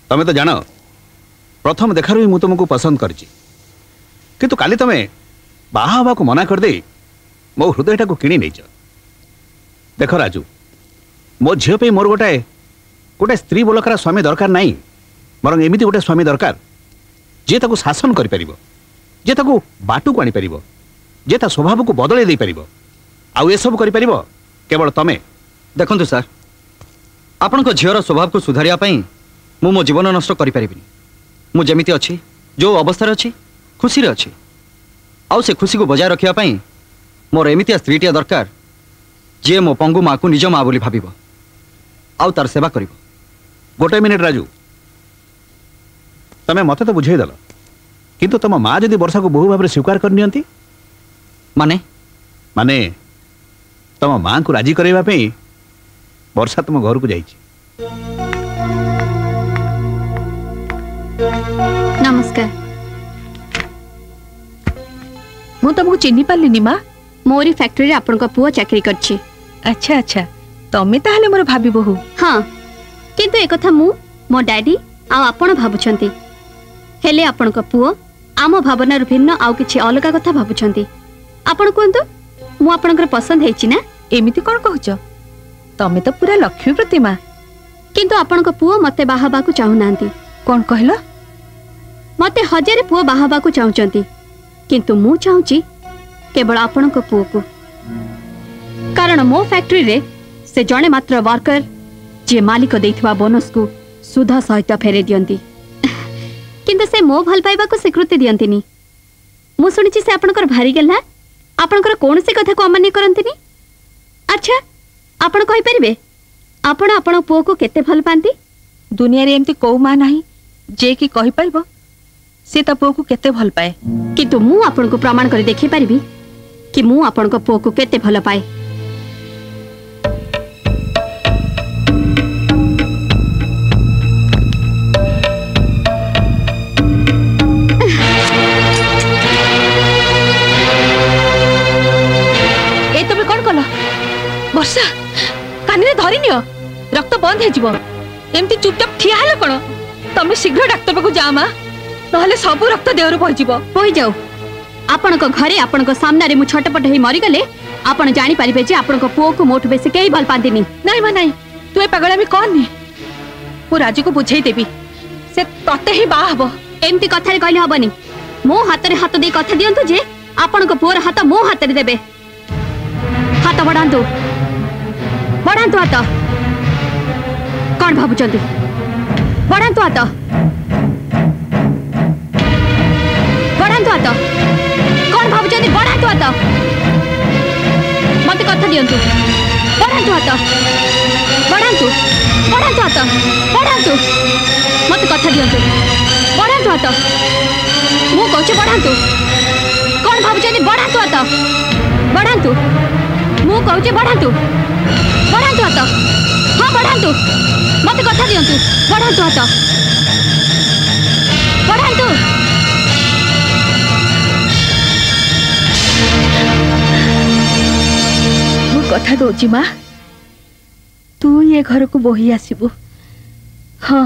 तमें तो जान प्रथम देखार ही तुमको पसंद करची किंतु काली तमें बाहा हवा को मना कर दे मो हृदयटा को किणी नहीं। देख राजू मो झील पे मोर गोटाए गोटे स्त्री बोलकर स्वामी दरकार नहीं बर एमती गोटे स्वामी दरकार जे ताको शासन कर परिबो जे ताको बाटू को आनी परिबो जे ता स्वभाव को बदले दे परिबो आउ ए सब कर परिबो केवल तमे। देखंतु सर आपण को झीवर स्वभाव को सुधारिया पई मु मो जीवन नष्ट करि परिबिनी। मु जेमिति अछि जो अवस्था रे अछि खुशी रे अछि आउ से खुशी को बजाय रखिया पई मोर एमितिया स्त्रीटिया दरकार जे मो पंगु माँ को निज माँ बोली भाबिबो आउ तार सेवा करिबो। गोटे मिनिट राजू तमें मत तो बुझे दल किंतु तुम माँ जदि वर्षा को बहु भाव में स्वीकार कर नियंती माने माने तुम माँ को राजी करैबा पई वर्षा तुम घर को जाइछि। नमस्कार। मु तुमको चिन्ही पारलिनी माँ मोरी फैक्ट्री रे आपन को पुआ चाकरी करछि। अच्छा अच्छा तमे ताहले मोर भाबी बहु। हाँ किंतु एक कथा मु मो डैडी आ आपण भाबुछंती हेले आपण को पुओ आम भावना भिन्न आउ किछि अलगा कथा भाबुछंती। आपण कोंतु मु आपनकर पसंद हेछि ना? एमिति कोन कहउछ तमे तो पूरा लक्ष्मी प्रतिमा किंतु आपण को पुओ मते बाहाबा को चाहू नांती। कोन कहलो? मते हजार पुओ बाहाबा को चाहूचंती किंतु मु चाहूची केवल आपण को पुओ को कारण मो फैक्ट्री रे से जणे मात्र वर्कर जे मालिक देथिबा बोनस को सुधा सहित फेरे दियंती किंतु से मो भल पाइबा को स्वीकृति दियंतीनी। मु सुनिछि से आपनकर भारी गेला आपनकर कोन से कथा को अमान्य करंतीनी। अच्छा आपण कहि परिबे आपण आपण पुओ को केते भल पांती? दुनिया रे एमती को मा नाही जे कि कहि पाइबो से त पुओ को केते भल पाए किंतु मु आपण को प्रमाण कर देखि परिबी कि मु आपण को पुओ को केते भल पाए। ए तुम कौन कल वर्षा कानी रे धरी नियो रक्त बंद हे जीवो एमती चुपचाप ठिया हेलो कोन तमे शीघ्र डॉक्टर पाको जा मा नहले सब रक्त देहरु पहि जीवो होई जाऊ। आपण को घरे आपण को सामने रे मु छटपट हे मरि गले आपण जानि परिबे जे आपण को पुओ को मोठ बेसी केही भल पांदिनी। नहीं मा नहीं तू ए पागलामी कोन नी मु राजू को बुझाई देबी से तते ही बा हबो एमती कथा रे कहले हबनी। मो हाथ रे हाथ दे कथा दियंतु जे आपण को पुओर हाथ मो हाथ रे देबे। हाथ बढ़ांतु बढ़ांतु हाथ कौन भाबुचंती बढ़ांतु हाथ बढ़ांतु हाथ कौन भाबुचंती बढ़ांतु हाथ मते कथा दियंतु बढ़ांतु हाथ बढ़ांतु बढ़ांतु हाथ बढ़ांतु मते कथा दियंतु बढ़ांतु हाथ मु कहूँ बढ़ांतु कौन भाबुचंती बढ़ांतु हाथ बढ़ांतु मु कहूँ बढ़ांतु बढ़ांतु हाथ हाँ बढ़ांतु मते कथा दियंतु बढ़ांतु हाथ बढ़ांतु। मु कथा दोची माँ तू ये घर को बोही आसीबु। हाँ